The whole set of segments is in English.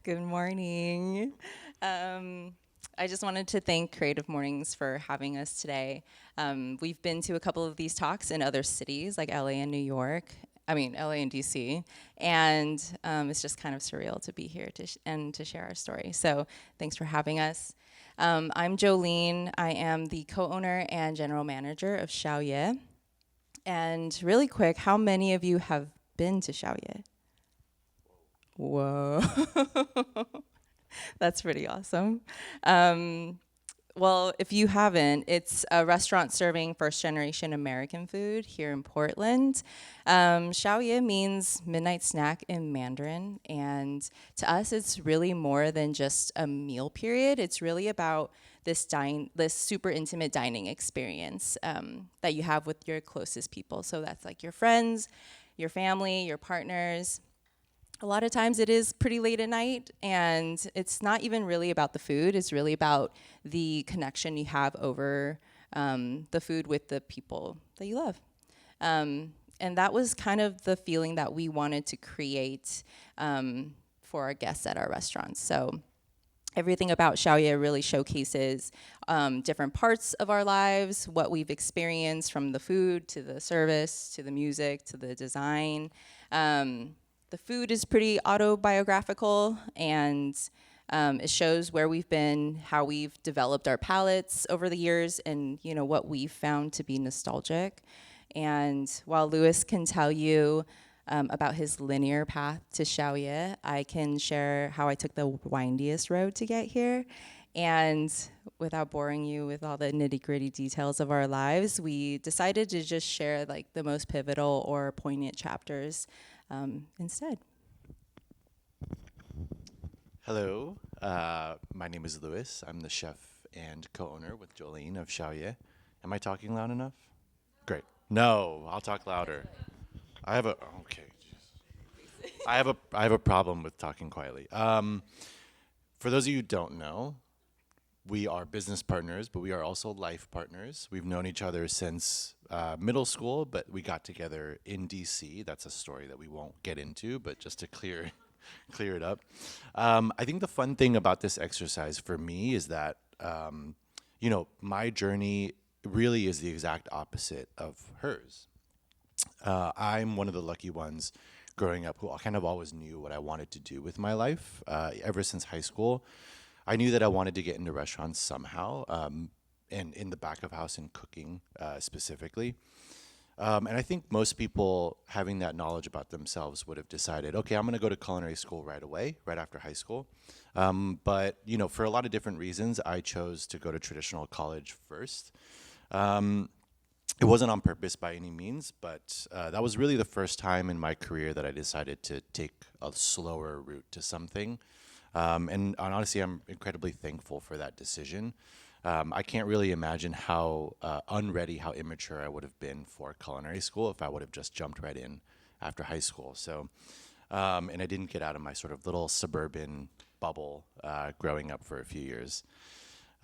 Good morning. Um, I just wanted to thank Creative Mornings for having us today. We've been to a couple of these talks in other cities like LA and New York. I mean, LA and DC. And it's just kind of surreal to be here and to share our story. So thanks for having us. I'm Jolene. I am the co-owner and general manager of Xiao Ye. And really quick, how many of you have been to Xiao Ye? Whoa. That's pretty awesome. Well, if you haven't, it's a restaurant serving first generation American food here in Portland. Xiao Ye means midnight snack in Mandarin. And to us, it's really more than just a meal period. It's really about this super intimate dining experience that you have with your closest people. So that's like your friends, your family, your partners. A lot of times it is pretty late at night, and it's not even really about the food. It's really about the connection you have over the food with the people that you love. And that was kind of the feeling that we wanted to create for our guests at our restaurants. So everything about Xiao Ye really showcases different parts of our lives, what we've experienced from the food to the service to the music to the design. The food is pretty autobiographical, and it shows where we've been, how we've developed our palates over the years, and what we've found to be nostalgic. And while Louis can tell you about his linear path to Xiao Ye, I can share how I took the windiest road to get here. And without boring you with all the nitty-gritty details of our lives, we decided to just share like the most pivotal or poignant chapters instead. Hello, my name is Louis. I'm the chef and co-owner with Jolene of Xiao Ye. Am I talking loud enough? Great. No, I'll talk louder. I have a okay. I have a problem with talking quietly. For those of you who don't know, we are business partners, but we are also life partners. We've known each other since middle school, but we got together in DC. That's a story that we won't get into, but just to clear it up. I think the fun thing about this exercise for me is that, my journey really is the exact opposite of hers. I'm one of the lucky ones growing up who kind of always knew what I wanted to do with my life. Ever since high school, I knew that I wanted to get into restaurants somehow, and in the back of house and cooking specifically. And I think most people having that knowledge about themselves would have decided, okay, I'm going to go to culinary school right away, right after high school. But for a lot of different reasons, I chose to go to traditional college first. It wasn't on purpose by any means, but that was really the first time in my career that I decided to take a slower route to something. And honestly, I'm incredibly thankful for that decision. I can't really imagine how unready, how immature I would have been for culinary school if I would have just jumped right in after high school. So, and I didn't get out of my sort of little suburban bubble growing up for a few years.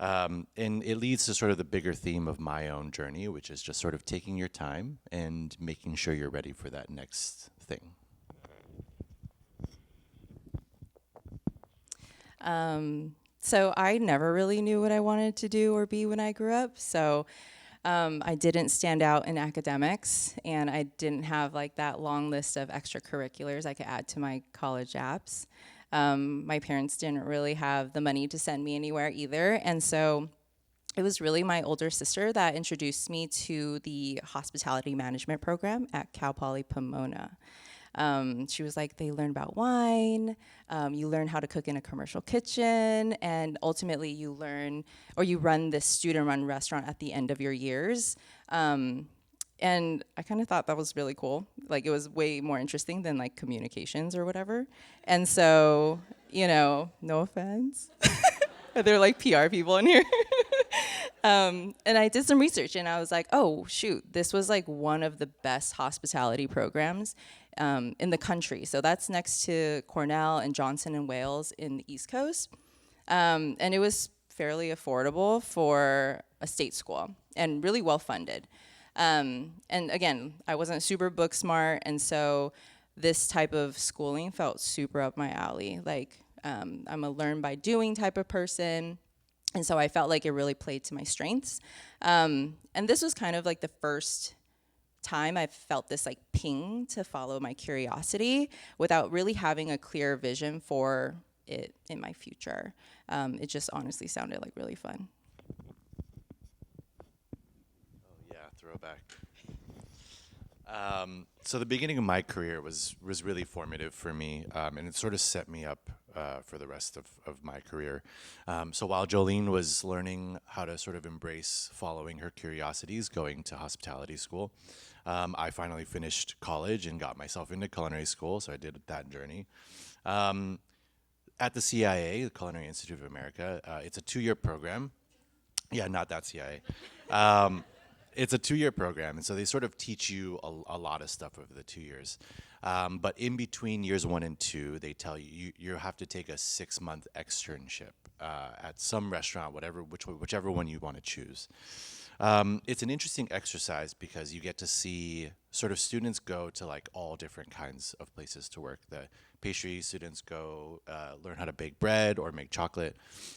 And it leads to sort of the bigger theme of my own journey, which is just sort of taking your time and making sure you're ready for that next thing. So I never really knew what I wanted to do or be when I grew up. So I didn't stand out in academics, and I didn't have like that long list of extracurriculars I could add to my college apps. My parents didn't really have the money to send me anywhere either, and so it was really my older sister that introduced me to the hospitality management program at Cal Poly Pomona. She was like, they learn about wine, you learn how to cook in a commercial kitchen, and ultimately you learn, or you run this student-run restaurant at the end of your years. And I kind of thought that was really cool. Like, it was way more interesting than like communications or whatever. And so, no offense. They're like PR people in here. And I did some research, and I was like, oh, shoot, this was like one of the best hospitality programs in the country. So that's next to Cornell and Johnson and Wales in the East Coast. And it was fairly affordable for a state school and really well funded. And again, I wasn't super book smart, and so this type of schooling felt super up my alley. Like, I'm a learn by doing type of person. And so I felt like it really played to my strengths. And this was kind of like the first time I felt this like ping to follow my curiosity without really having a clear vision for it in my future. It just honestly sounded like really fun. Yeah, throwback. So the beginning of my career was really formative for me, and it sort of set me up for the rest of my career. So while Jolene was learning how to sort of embrace following her curiosities, going to hospitality school, I finally finished college and got myself into culinary school. So I did that journey. At the CIA, the Culinary Institute of America, it's a 2-year program. Yeah, not that CIA. It's a 2-year program, and so they sort of teach you a lot of stuff over the 2 years. But in between years 1 and 2, they tell you have to take a 6-month externship at some restaurant, whichever one you want to choose. It's an interesting exercise because you get to see sort of students go to like all different kinds of places to work. The pastry students go learn how to bake bread or make chocolate,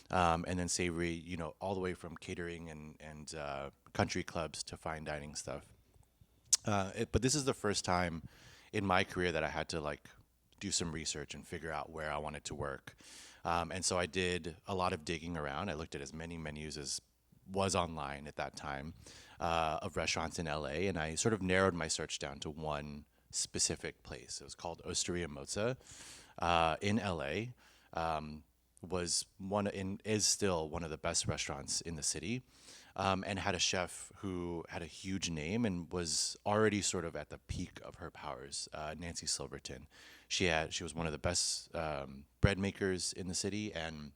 and then savory, all the way from catering and country clubs to fine dining stuff. But this is the first time in my career that I had to like do some research and figure out where I wanted to work. And so I did a lot of digging around. I looked at as many menus as was online at that time of restaurants in LA, and I sort of narrowed my search down to one specific place. It was called Osteria Mozza in LA. Is still one of the best restaurants in the city, and had a chef who had a huge name and was already sort of at the peak of her powers. Nancy Silverton. She was one of the best bread makers in the city, and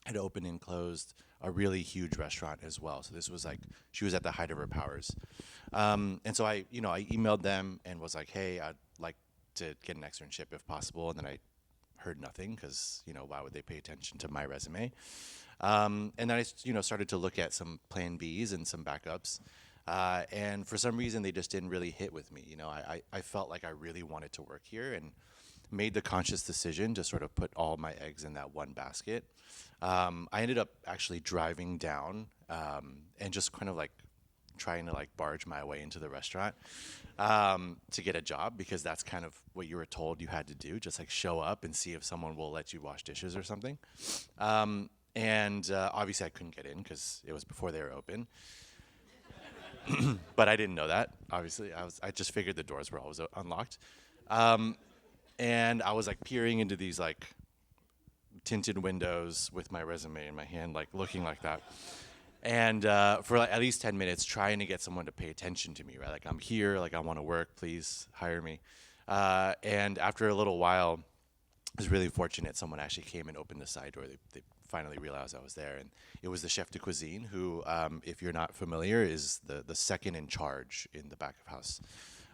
had opened and closed a really huge restaurant as well. So this was like she was at the height of her powers. And so I emailed them and was like, hey, I'd like to get an externship if possible. And then I heard nothing because why would they pay attention to my resume? And then I started to look at some plan Bs and some backups. And for some reason, they just didn't really hit with me. I felt like I really wanted to work here and made the conscious decision to sort of put all my eggs in that one basket. I ended up actually driving down and just kind of like trying to like barge my way into the restaurant to get a job, because that's kind of what you were told you had to do, just like show up and see if someone will let you wash dishes or something. And obviously I couldn't get in because it was before they were open. But I didn't know that, obviously. I just figured the doors were always unlocked. And I was like peering into these like tinted windows with my resume in my hand, like looking like that. And for like at least 10 minutes trying to get someone to pay attention to me, right? Like, I'm here, like I want to work, please hire me. And after a little while, I was really fortunate. Someone actually came and opened the side door. They finally realized I was there. And it was the chef de cuisine who, if you're not familiar, is the second in charge in the back of house.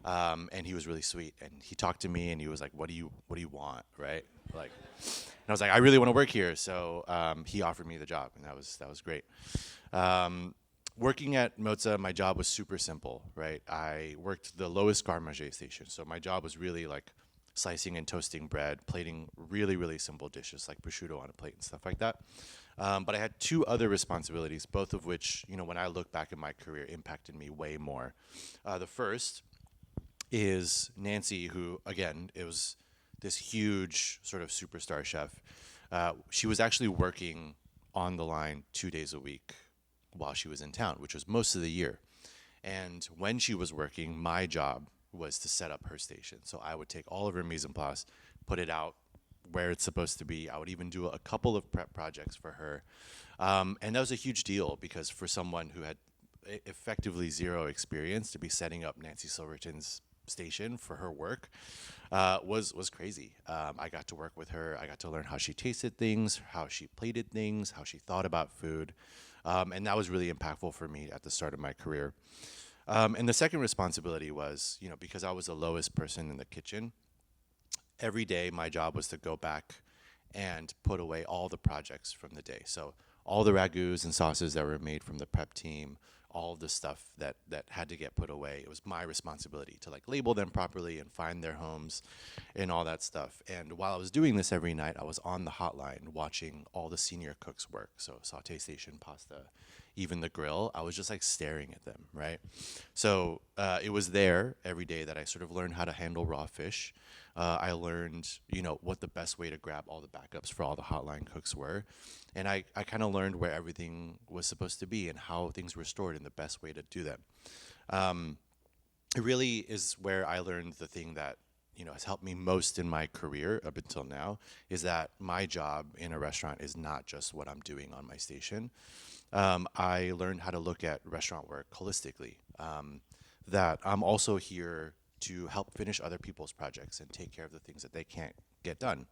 And he was really sweet, and he talked to me and he was like, what do you want, right? Like, and I was like, I really want to work here. So he offered me the job, and that was great. Working at Mozza, my job was super simple, right? I worked the lowest garde manger station. So my job was really like slicing and toasting bread, plating really, really simple dishes like prosciutto on a plate and stuff like that. But I had 2 other responsibilities, both of which, when I look back at my career, impacted me way more. The first is Nancy, who, again, it was this huge sort of superstar chef. She was actually working on the line 2 days a week while she was in town, which was most of the year. And when she was working, my job was to set up her station. So I would take all of her mise en place, put it out where it's supposed to be. I would even do a couple of prep projects for her. And that was a huge deal, because for someone who had effectively 0 experience, to be setting up Nancy Silverton's station for her work was crazy. I got to work with her. I got to learn how she tasted things, how she plated things, how she thought about food. And that was really impactful for me at the start of my career. And the second responsibility was, because I was the lowest person in the kitchen, every day my job was to go back and put away all the projects from the day. So all the ragouts and sauces that were made from the prep team, all of the stuff that had to get put away. It was my responsibility to like label them properly and find their homes and all that stuff. And while I was doing this every night, I was on the hotline watching all the senior cooks work. So saute station, pasta, even the grill. I was just like staring at them, right? So it was there every day that I sort of learned how to handle raw fish. I learned, what the best way to grab all the backups for all the hotline cooks were. And I kind of learned where everything was supposed to be and how things were stored and the best way to do them. It really is where I learned the thing that, has helped me most in my career up until now, is that my job in a restaurant is not just what I'm doing on my station. I learned how to look at restaurant work holistically, that I'm also here to help finish other people's projects and take care of the things that they can't get done.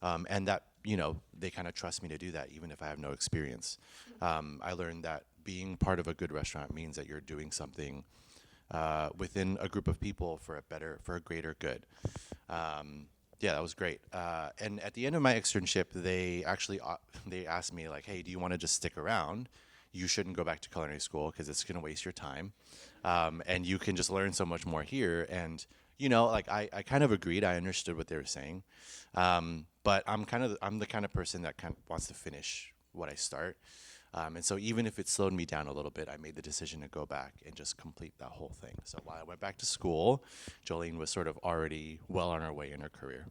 And that, they kind of trust me to do that even if I have no experience. I learned that being part of a good restaurant means that you're doing something within a group of people for a greater good. Yeah, that was great. And at the end of my externship, they actually they asked me like, "Hey, do you want to just stick around? You shouldn't go back to culinary school because it's going to waste your time, and you can just learn so much more here." And like I kind of agreed. I understood what they were saying, but I'm the kind of person that kind of wants to finish what I start. And so even if it slowed me down a little bit, I made the decision to go back and just complete that whole thing. So while I went back to school, Jolene was sort of already well on her way in her career.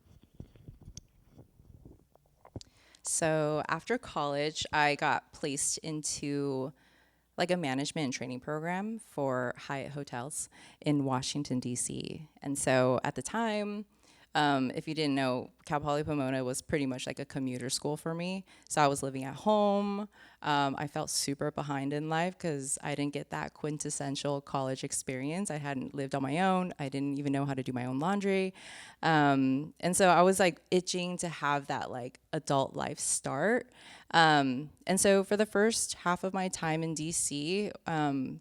So after college, I got placed into like a management and training program for Hyatt hotels in Washington, D.C. And so at the time, if you didn't know, Cal Poly Pomona was pretty much like a commuter school for me. So I was living at home. I felt super behind in life because I didn't get that quintessential college experience. I hadn't lived on my own. I didn't even know how to do my own laundry. And so I was like itching to have that like adult life start. And so for the first half of my time in DC,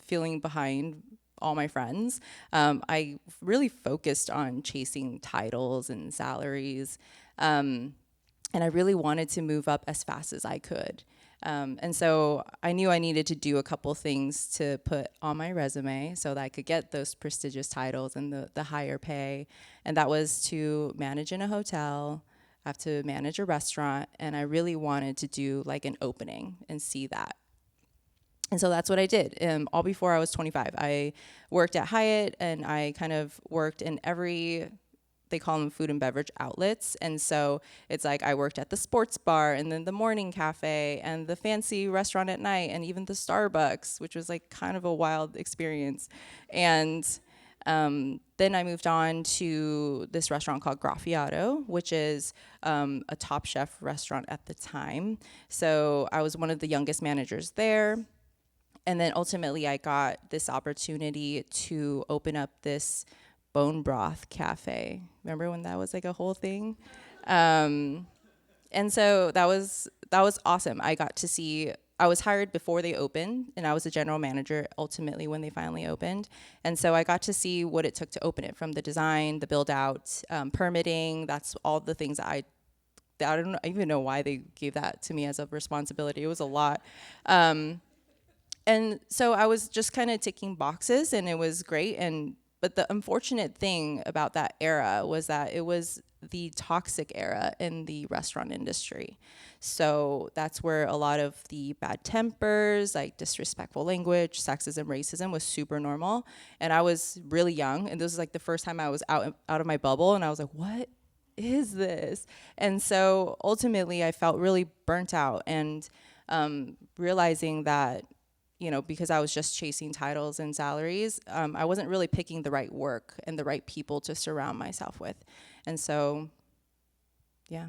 feeling behind all my friends, I really focused on chasing titles and salaries. And I really wanted to move up as fast as I could. And so I knew I needed to do a couple things to put on my resume so that I could get those prestigious titles and the higher pay. And that was to manage in a hotel, have to manage a restaurant, and I really wanted to do like an opening and see that. And so that's what I did. All before I was 25, I worked at Hyatt, and I kind of worked in they call them food and beverage outlets. And so it's like I worked at the sports bar, and then the morning cafe, and the fancy restaurant at night, and even the Starbucks, which was like kind of a wild experience. And then I moved on to this restaurant called Graffiato, which is a Top Chef restaurant at the time. So I was one of the youngest managers there. And then ultimately I got this opportunity to open up this bone broth cafe. Remember when that was like a whole thing? And so that was awesome. I was hired before they opened, and I was a general manager ultimately when they finally opened. And so I got to see what it took to open it, from the design, the build out, permitting. That's all the things that I don't even know why they gave that to me as a responsibility. It was a lot. And so I was just kind of ticking boxes, and it was great. But the unfortunate thing about that era was that it was the toxic era in the restaurant industry. So that's where a lot of the bad tempers, like disrespectful language, sexism, racism was super normal. And I was really young, and this was like the first time I was out of my bubble, and I was like, what is this? And so ultimately I felt really burnt out, and realizing that because I was just chasing titles and salaries, I wasn't really picking the right work and the right people to surround myself with. And so, yeah.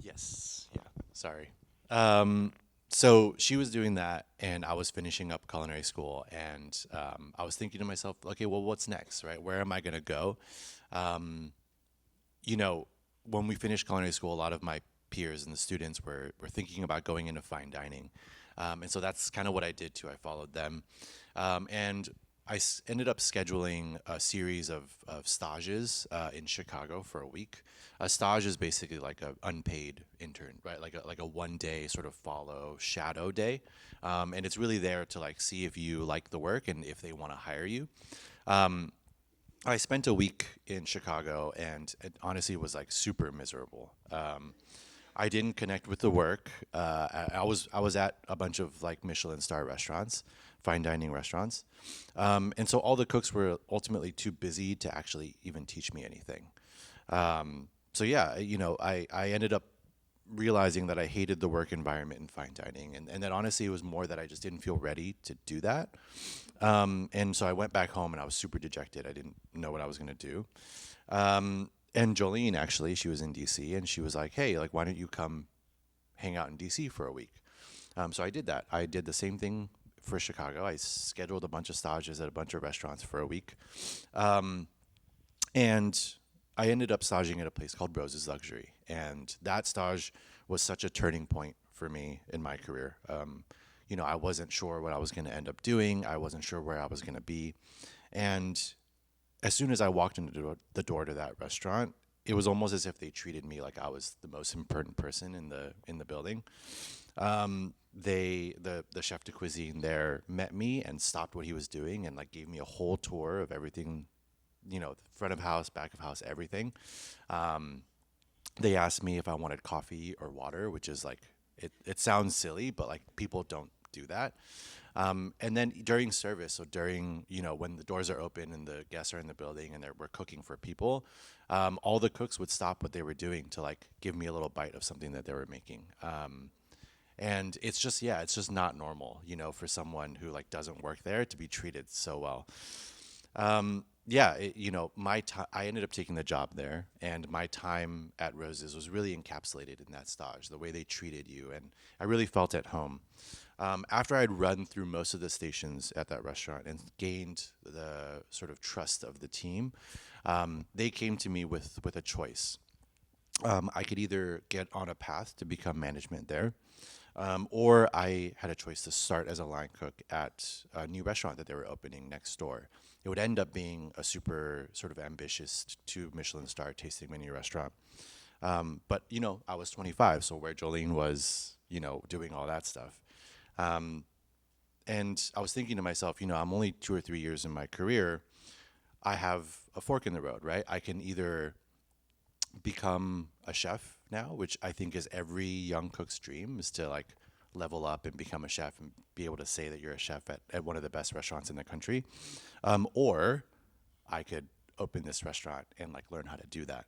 Yes. Yeah. Sorry. So she was doing that, and I was finishing up culinary school, and I was thinking to myself, okay, well, what's next, right? Where am I going to go? When we finished culinary school, a lot of my peers and the students were thinking about going into fine dining. And so that's kind of what I did too. I followed them. And ended up scheduling a series of stages in Chicago for a week. A stage is basically like an unpaid intern, right? Like a 1 day sort of follow shadow day, and it's really there to like see if you like the work and if they want to hire you. Um, I spent a week in Chicago, and it honestly was like super miserable. I didn't connect with the work. I was at a bunch of like Michelin star restaurants, fine dining restaurants, and so all the cooks were ultimately too busy to actually even teach me anything. So yeah, I ended up realizing that I hated the work environment in fine dining, and that honestly it was more that I just didn't feel ready to do that. And so I went back home and I was super dejected. I didn't know what I was going to do. And Jolene, actually, she was in DC and she was like, hey, like, why don't you come hang out in DC for a week? So I did that. I did the same thing for Chicago. I scheduled a bunch of stages at a bunch of restaurants for a week. Um, and I ended up staging at a place called Rose's Luxury. And that stage was such a turning point for me in my career. I wasn't sure what I was going to end up doing. I wasn't sure where I was going to be. And as soon as I walked into the door to that restaurant, it was almost as if they treated me like I was the most important person in the building. The chef de cuisine there met me and stopped what he was doing and like gave me a whole tour of everything, front of house, back of house, everything. Um, they asked me if I wanted coffee or water, which is like it sounds silly, but like people don't do that. And then during service, so during when the doors are open and the guests are in the building and we're cooking for people, all the cooks would stop what they were doing to like give me a little bite of something that they were making. And it's just yeah, it's just not normal, for someone who like doesn't work there to be treated so well. Yeah, my time, I ended up taking the job there, and my time at Roses was really encapsulated in that stage, the way they treated you, and I really felt at home. After I'd run through most of the stations at that restaurant and gained the sort of trust of the team, they came to me with a choice. I could either get on a path to become management there, or I had a choice to start as a line cook at a new restaurant that they were opening next door. It would end up being a super sort of ambitious two Michelin star tasting menu restaurant. But I was 25, so where Jolene was, doing all that stuff. Um, and I was thinking to myself, I'm only 2 or 3 years in my career. I have a fork in the road, right? I can either become a chef now, which I think is every young cook's dream, is to like level up and become a chef and be able to say that you're a chef at one of the best restaurants in the country. Or I could open this restaurant and like learn how to do that.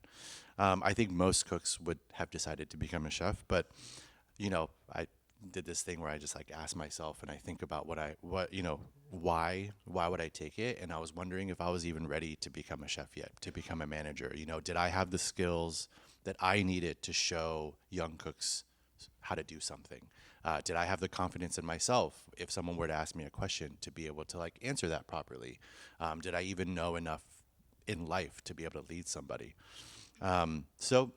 I think most cooks would have decided to become a chef, but I did this thing where I just like ask myself and I think about why would I take it? And I was wondering if I was even ready to become a chef yet, to become a manager. Did I have the skills that I needed to show young cooks how to do something? Did I have the confidence in myself if someone were to ask me a question to be able to like answer that properly? Did I even know enough in life to be able to lead somebody? So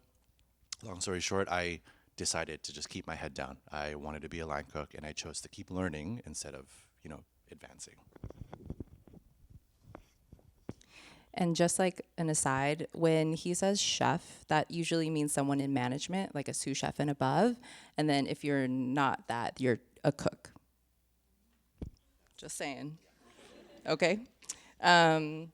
long story short, I decided to just keep my head down. I wanted to be a line cook, and I chose to keep learning instead of, advancing. And just like an aside, when he says chef, that usually means someone in management, like a sous chef and above. And then if you're not that, you're a cook. Just saying. Okay. Um,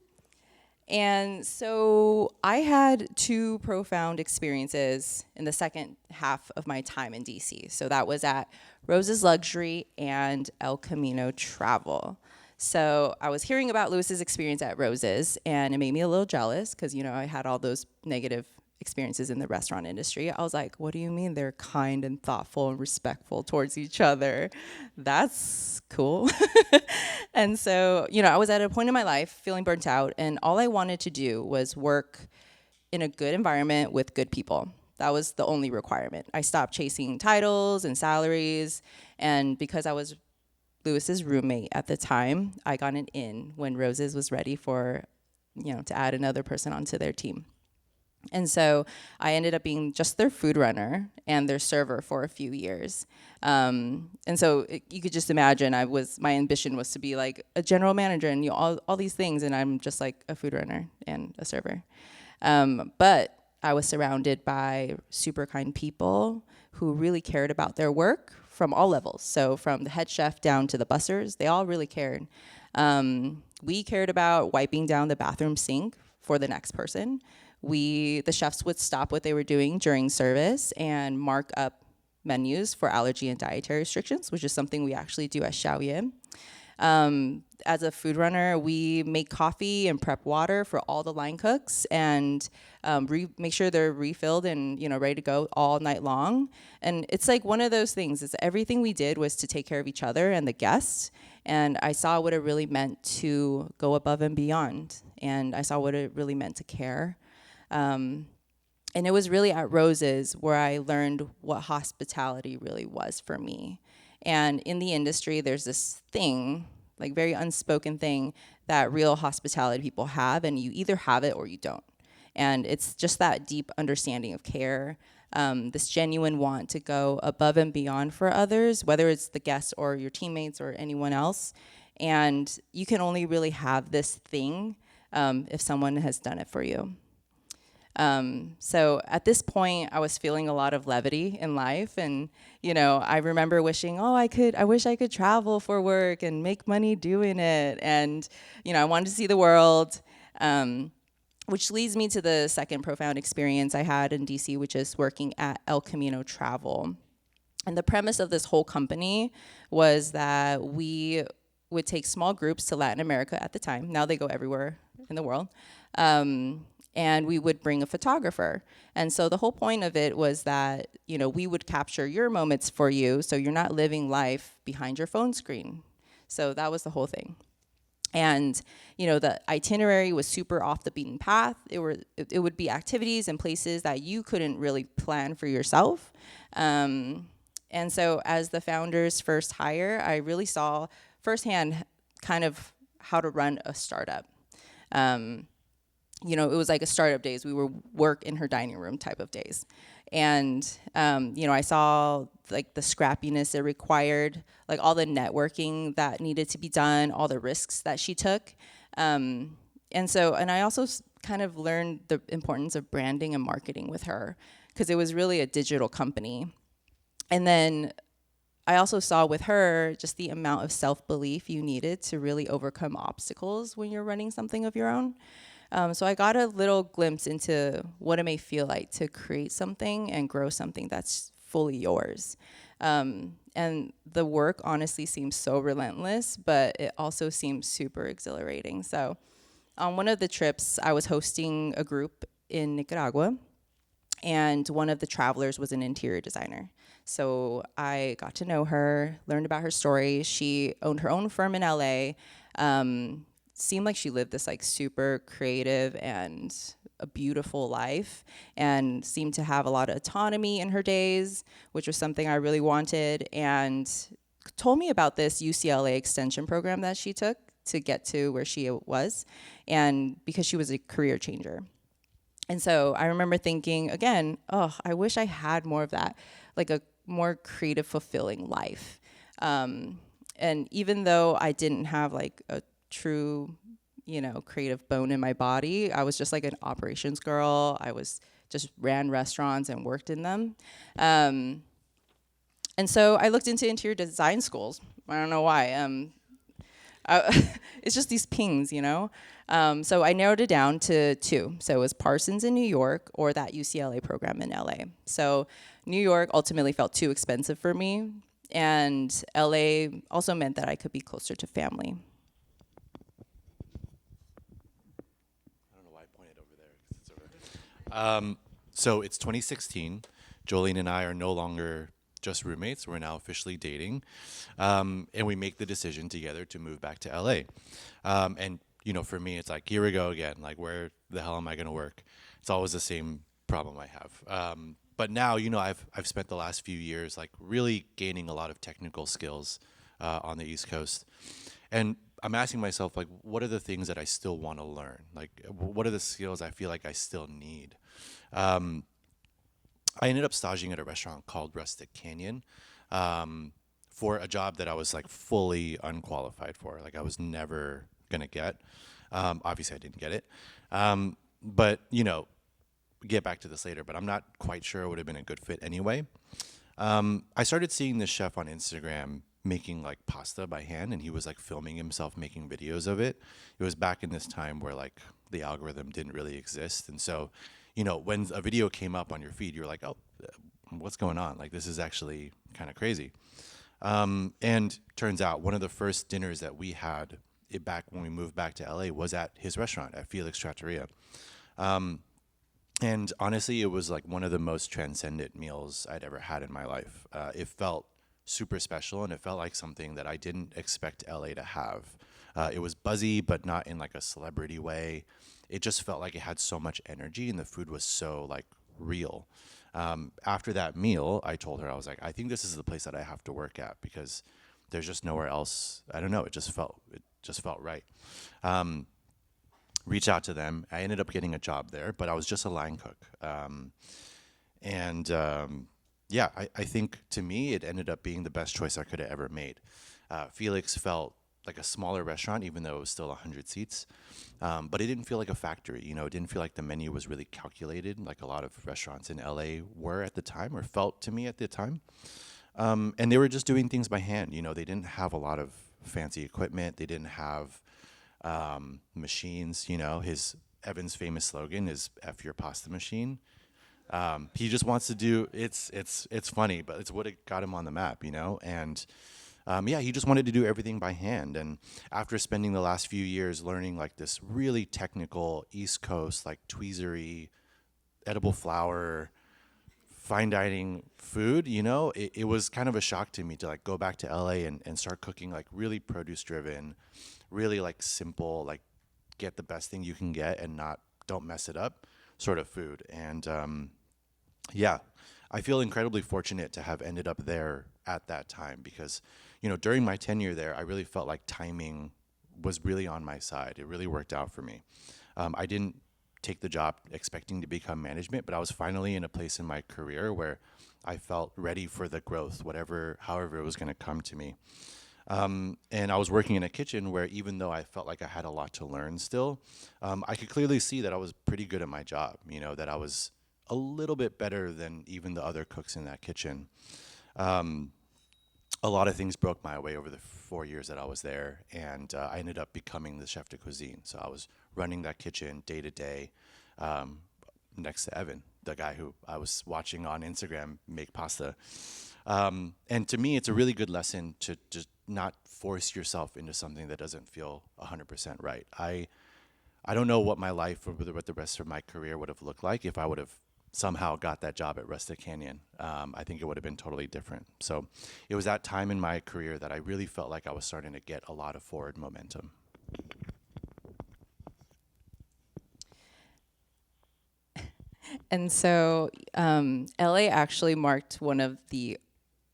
and so I had two profound experiences in the second half of my time in DC. So that was at Rose's Luxury and El Camino Travel. So I was hearing about Lewis's experience at Rose's, and it made me a little jealous because, I had all those negative experiences in the restaurant industry. I was like, what do you mean they're kind and thoughtful and respectful towards each other? That's cool. And so, I was at a point in my life feeling burnt out, and all I wanted to do was work in a good environment with good people. That was the only requirement. I stopped chasing titles and salaries, and because I was Lewis's roommate at the time, I got an in when Roses was ready for, to add another person onto their team. And so I ended up being just their food runner and their server for a few years. And so you could just imagine my ambition was to be like a general manager and all these things, and I'm just like a food runner and a server. But I was surrounded by super kind people who really cared about their work from all levels. So from the head chef down to the bussers, they all really cared. We cared about wiping down the bathroom sink for the next person. The chefs would stop what they were doing during service and mark up menus for allergy and dietary restrictions, which is something we actually do at Xiao Ye. As a food runner, we make coffee and prep water for all the line cooks and make sure they're refilled and ready to go all night long. And it's like one of those things. It's everything we did was to take care of each other and the guests. And I saw what it really meant to go above and beyond. And I saw what it really meant to care. And it was really at Rose's where I learned what hospitality really was for me. And in the industry, there's this thing, like very unspoken thing, that real hospitality people have, and you either have it or you don't. And it's just that deep understanding of care, this genuine want to go above and beyond for others, whether it's the guests or your teammates or anyone else. And you can only really have this thing if someone has done it for you. So at this point, I was feeling a lot of levity in life, and I remember wishing, I wish I could travel for work and make money doing it, and I wanted to see the world, which leads me to the second profound experience I had in DC, which is working at El Camino Travel. And the premise of this whole company was that we would take small groups to Latin America at the time. Now they go everywhere in the world. And we would bring a photographer. And so the whole point of it was that, we would capture your moments for you so you're not living life behind your phone screen. So that was the whole thing. And, the itinerary was super off the beaten path. It would be activities and places that you couldn't really plan for yourself. And so as the founder's first hire, I really saw firsthand kind of how to run a startup. It was like a startup days. We were work in her dining room type of days. And, I saw like the scrappiness it required, like all the networking that needed to be done, all the risks that she took. And I also kind of learned the importance of branding and marketing with her because it was really a digital company. And then I also saw with her just the amount of self-belief you needed to really overcome obstacles when you're running something of your own. So I got a little glimpse into what it may feel like to create something and grow something that's fully yours. And the work honestly seems so relentless, but it also seems super exhilarating. So on one of the trips, I was hosting a group in Nicaragua, and one of the travelers was an interior designer. So I got to know her, learned about her story. She owned her own firm in LA. Seemed like she lived this like super creative and a beautiful life, and seemed to have a lot of autonomy in her days, which was something I really wanted, and told me about this UCLA extension program that she took to get to where she was, and because she was a career changer. And so I remember thinking again, I wish I had more of that, like a more creative, fulfilling life. And even though I didn't have like a true, creative bone in my body, I was just like an operations girl. I was just ran restaurants and worked in them. And so I looked into interior design schools. I don't know why. It's just these pings, So I narrowed it down to two. So it was Parsons in New York or that UCLA program in LA. So New York ultimately felt too expensive for me. And LA also meant that I could be closer to family. So it's 2016. Jolene and I are no longer just roommates. We're now officially dating. And we make the decision together to move back to LA. And, for me, it's like, here we go again. Like, where the hell am I going to work? It's always the same problem I have. But now, I've spent the last few years, like, really gaining a lot of technical skills on the East Coast. And I'm asking myself, like, what are the things that I still want to learn? Like, what are the skills I feel like I still need? Um, I ended up staging at a restaurant called Rustic Canyon, um, for a job that I was like fully unqualified for. Like, I was never gonna get. Obviously, I didn't get it. But get back to this later. But I'm not quite sure it would have been a good fit anyway. I started seeing this chef on Instagram making like pasta by hand, and he was like filming himself making videos of it. It was back in this time where like the algorithm didn't really exist, and so when a video came up on your feed, you were like, oh, what's going on? Like, this is actually kind of crazy. And turns out one of the first dinners that we had back when we moved back to LA was at his restaurant at Felix Trattoria. And honestly, it was like one of the most transcendent meals I'd ever had in my life. It felt super special, and it felt like something that I didn't expect LA to have. It was buzzy, but not in like a celebrity way. It just felt like it had so much energy, and the food was so like real. After that meal, I told her, I was like, I think this is the place that I have to work at because there's just nowhere else. I don't know. It just felt right. Reach out to them. I ended up getting a job there, but I was just a line cook. And yeah, I think to me, it ended up being the best choice I could have ever made. Felix felt like a smaller restaurant, even though it was still 100 seats. But it didn't feel like a factory. It didn't feel like the menu was really calculated, like a lot of restaurants in LA were at the time, or felt to me at the time. And they were just doing things by hand. They didn't have a lot of fancy equipment. They didn't have machines. His Evan's famous slogan is "F your pasta machine." He just wants to do. It's funny, but it's what it got him on the map. And yeah, he just wanted to do everything by hand. And after spending the last few years learning like this really technical East Coast like tweezery, edible flour, fine dining food, it was kind of a shock to me to like go back to LA and start cooking like really produce driven, really like simple, like get the best thing you can get and don't mess it up sort of food. And yeah, I feel incredibly fortunate to have ended up there at that time because, during my tenure there, I really felt like timing was really on my side. It really worked out for me. I didn't take the job expecting to become management, but I was finally in a place in my career where I felt ready for the growth, however it was going to come to me. And I was working in a kitchen where even though I felt like I had a lot to learn still, I could clearly see that I was pretty good at my job, that I was a little bit better than even the other cooks in that kitchen. A lot of things broke my way over the 4 years that I was there, and I ended up becoming the chef de cuisine. So I was running that kitchen day to day, next to Evan, the guy who I was watching on Instagram make pasta. And to me, it's a really good lesson to just not force yourself into something that doesn't feel 100% right. I don't know what my life or what the rest of my career would have looked like if I would have somehow got that job at Rustic Canyon. I think it would have been totally different. So it was that time in my career that I really felt like I was starting to get a lot of forward momentum. And so LA actually marked one of the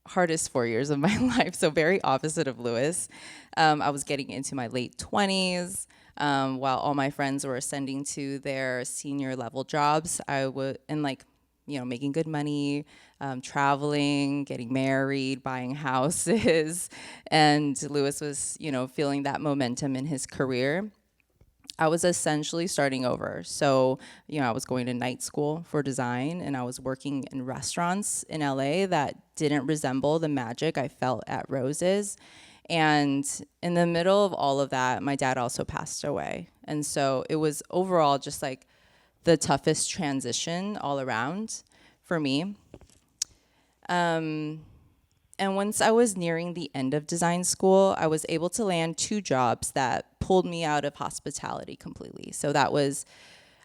hardest 4 years of my life. So very opposite of Lewis. I was getting into my late 20s. While all my friends were ascending to their senior level jobs, I would, and like, making good money, traveling, getting married, buying houses. And Lewis was, feeling that momentum in his career. I was essentially starting over. So, I was going to night school for design, and I was working in restaurants in LA that didn't resemble the magic I felt at Rose's. And in the middle of all of that, my dad also passed away. And so it was overall just like the toughest transition all around for me. And once I was nearing the end of design school, I was able to land 2 jobs that pulled me out of hospitality completely. So that was,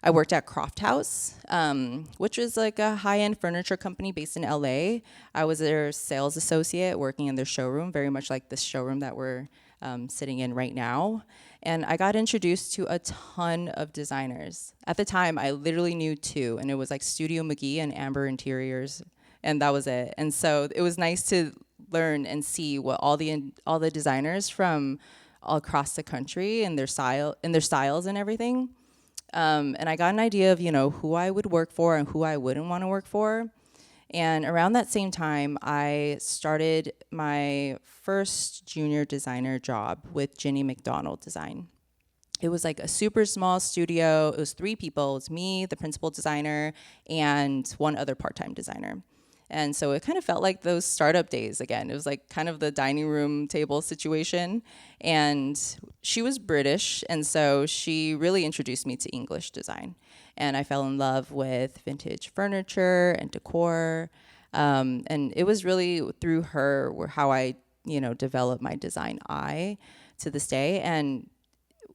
I worked at Croft House, which is like a high-end furniture company based in LA. I was their sales associate working in their showroom, very much like this showroom that we're sitting in right now. And I got introduced to a ton of designers. At the time, I literally knew 2, and it was like Studio McGee and Amber Interiors, and that was it. And so it was nice to learn and see what all the designers from all across the country and their styles and everything. And I got an idea of, who I would work for and who I wouldn't want to work for. And around that same time, I started my first junior designer job with Ginny McDonald Design. It was like a super small studio. It was 3 people. It was me, the principal designer, and one other part-time designer. And so it kind of felt like those startup days again. It was like kind of the dining room table situation. And she was British, and so she really introduced me to English design. And I fell in love with vintage furniture and decor. And it was really through her how I, developed my design eye to this day. And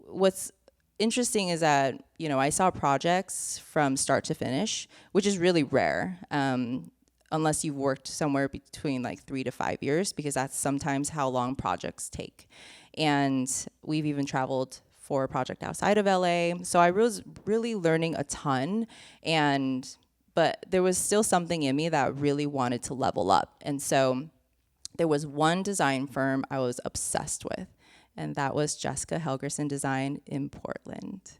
what's interesting is that, I saw projects from start to finish, which is really rare. Unless you've worked somewhere between like 3 to 5 years, because that's sometimes how long projects take. And we've even traveled for a project outside of LA. So I was really learning a ton, but there was still something in me that really wanted to level up. And so there was one design firm I was obsessed with, and that was Jessica Helgerson Design in Portland.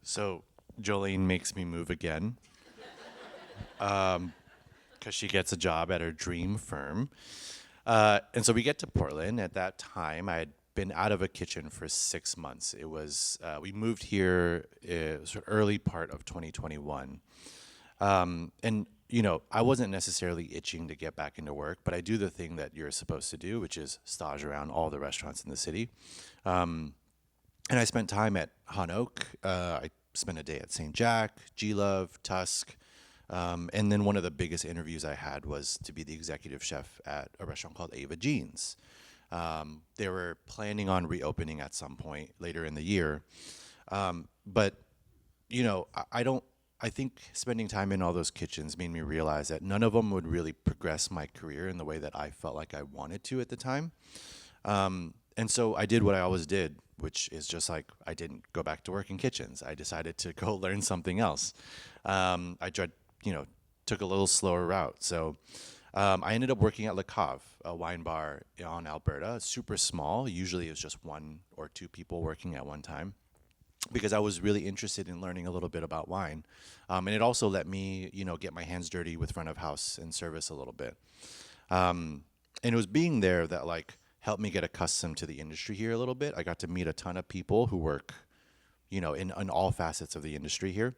So Jolene makes me move again because she gets a job at her dream firm. And so we get to Portland. At that time, I had been out of a kitchen for 6 months. It was, we moved here sort of early part of 2021. And, I wasn't necessarily itching to get back into work, but I do the thing that you're supposed to do, which is stage around all the restaurants in the city. And I spent time at Han Oak. I spent a day at St. Jack, G-Love, Tusk. And then one of the biggest interviews I had was to be the executive chef at a restaurant called Ava Jean's. They were planning on reopening at some point later in the year. But, I think spending time in all those kitchens made me realize that none of them would really progress my career in the way that I felt like I wanted to at the time. And so I did what I always did, which is just like, I didn't go back to work in kitchens. I decided to go learn something else. I tried, took a little slower route. So I ended up working at Le Cave, a wine bar on Alberta, super small. Usually it was just 1 or 2 people working at one time, because I was really interested in learning a little bit about wine. And it also let me, get my hands dirty with front of house and service a little bit. And it was being there that helped me get accustomed to the industry here a little bit. I got to meet a ton of people who work, in all facets of the industry here.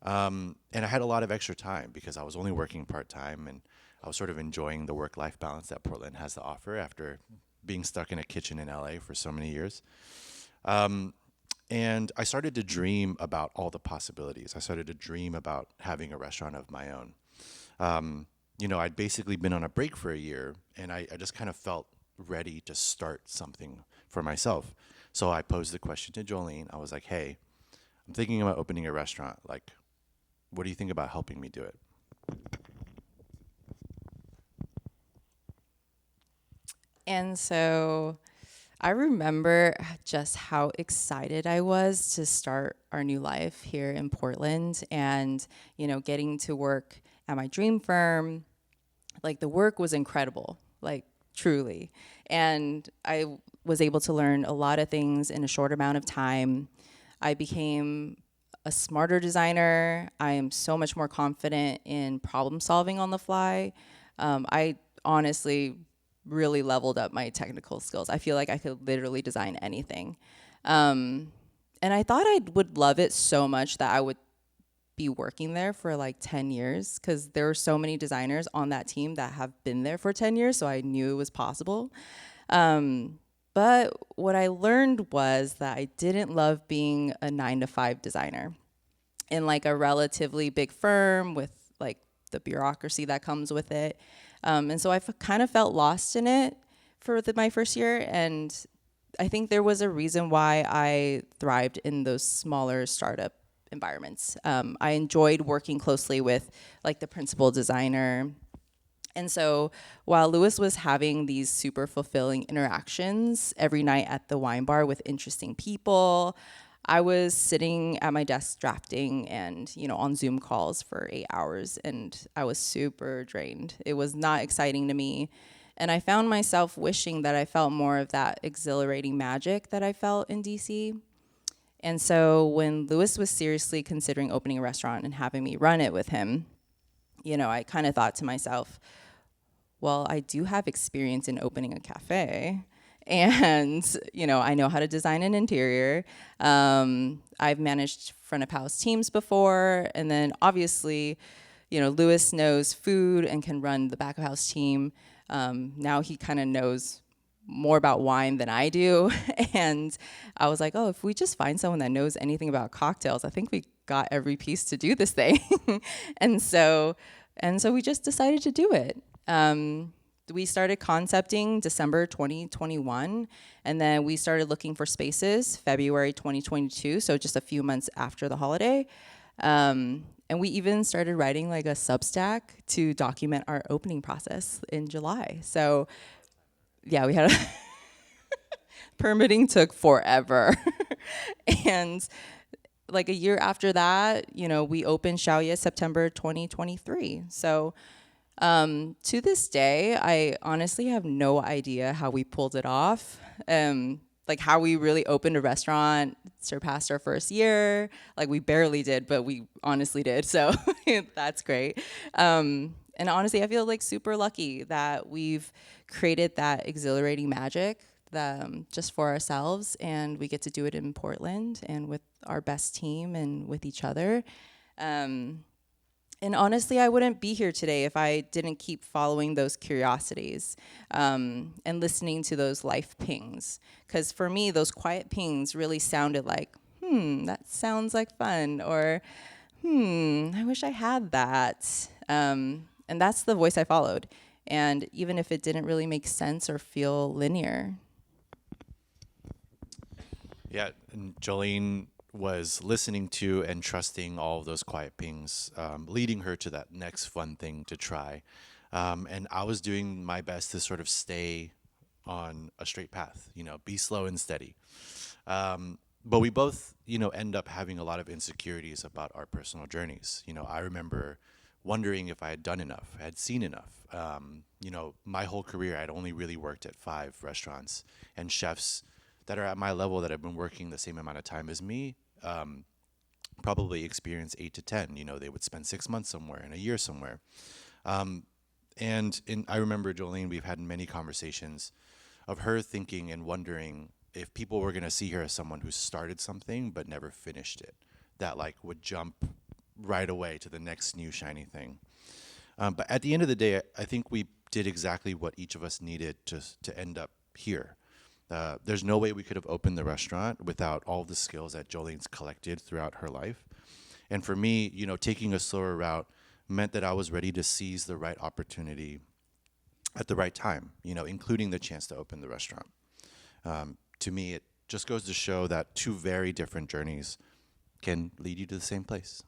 And I had a lot of extra time because I was only working part-time, and I was sort of enjoying the work-life balance that Portland has to offer after being stuck in a kitchen in LA for so many years. And I started to dream about all the possibilities. I started to dream about having a restaurant of my own. I'd basically been on a break for a year, and I just kind of felt ready to start something for myself. So I posed the question to Jolene. I was like, hey, I'm thinking about opening a restaurant. What do you think about helping me do it? And so I remember just how excited I was to start our new life here in Portland, and, getting to work at my dream firm. The work was incredible, truly. And I was able to learn a lot of things in a short amount of time. I became a smarter designer. I am so much more confident in problem solving on the fly. I honestly really leveled up my technical skills. I feel like I could literally design anything. And I thought I would love it so much that I would be working there for 10 years, because there are so many designers on that team that have been there for 10 years, so I knew it was possible. But what I learned was that I didn't love being a 9-to-5 designer in a relatively big firm with the bureaucracy that comes with it. And so I kind of felt lost in it for my first year. And I think there was a reason why I thrived in those smaller startup environments. I enjoyed working closely with the principal designer. And so while Lewis was having these super fulfilling interactions every night at the wine bar with interesting people, I was sitting at my desk drafting and, on Zoom calls for 8 hours, and I was super drained. It was not exciting to me. And I found myself wishing that I felt more of that exhilarating magic that I felt in DC. And so when Lewis was seriously considering opening a restaurant and having me run it with him, I kind of thought to myself, well, I do have experience in opening a cafe. And, I know how to design an interior. I've managed front of house teams before. And then obviously, Lewis knows food and can run the back of house team. Now he kind of knows more about wine than I do. And I was like, oh, if we just find someone that knows anything about cocktails, I think we got every piece to do this thing. and so we just decided to do it. We started concepting December 2021, and then we started looking for spaces February 2022, so just a few months after the holiday. And we even started writing like a Substack to document our opening process in July. So yeah, we had permitting took forever. And like a year after that, we opened Xiao Ye September 2023. So to this day, I honestly have no idea how we pulled it off. Like how we really opened a restaurant, surpassed our first year. Like we barely did, but we honestly did. So that's great. And honestly, I feel like super lucky that we've created that exhilarating magic just for ourselves, and we get to do it in Portland and with our best team and with each other. And honestly, I wouldn't be here today if I didn't keep following those curiosities and listening to those life pings. Because for me, those quiet pings really sounded like, that sounds like fun, or I wish I had that. And that's the voice I followed. And even if it didn't really make sense or feel linear. Yeah, and Jolene was listening to and trusting all of those quiet pings, leading her to that next fun thing to try. And I was doing my best to sort of stay on a straight path, be slow and steady. But we both, end up having a lot of insecurities about our personal journeys. I remember wondering if I had done enough, had seen enough. My whole career, I'd only really worked at 5 restaurants, and chefs that are at my level that have been working the same amount of time as me probably experience 8 to 10. They would spend 6 months somewhere and a year somewhere. I remember, Jolene, we've had many conversations of her thinking and wondering if people were going to see her as someone who started something but never finished it, that like would jump right away to the next new shiny thing. But at the end of the day, I think we did exactly what each of us needed to end up here. There's no way we could have opened the restaurant without all the skills that Jolene's collected throughout her life. And for me, taking a slower route meant that I was ready to seize the right opportunity at the right time, including the chance to open the restaurant. To me, it just goes to show that 2 very different journeys can lead you to the same place.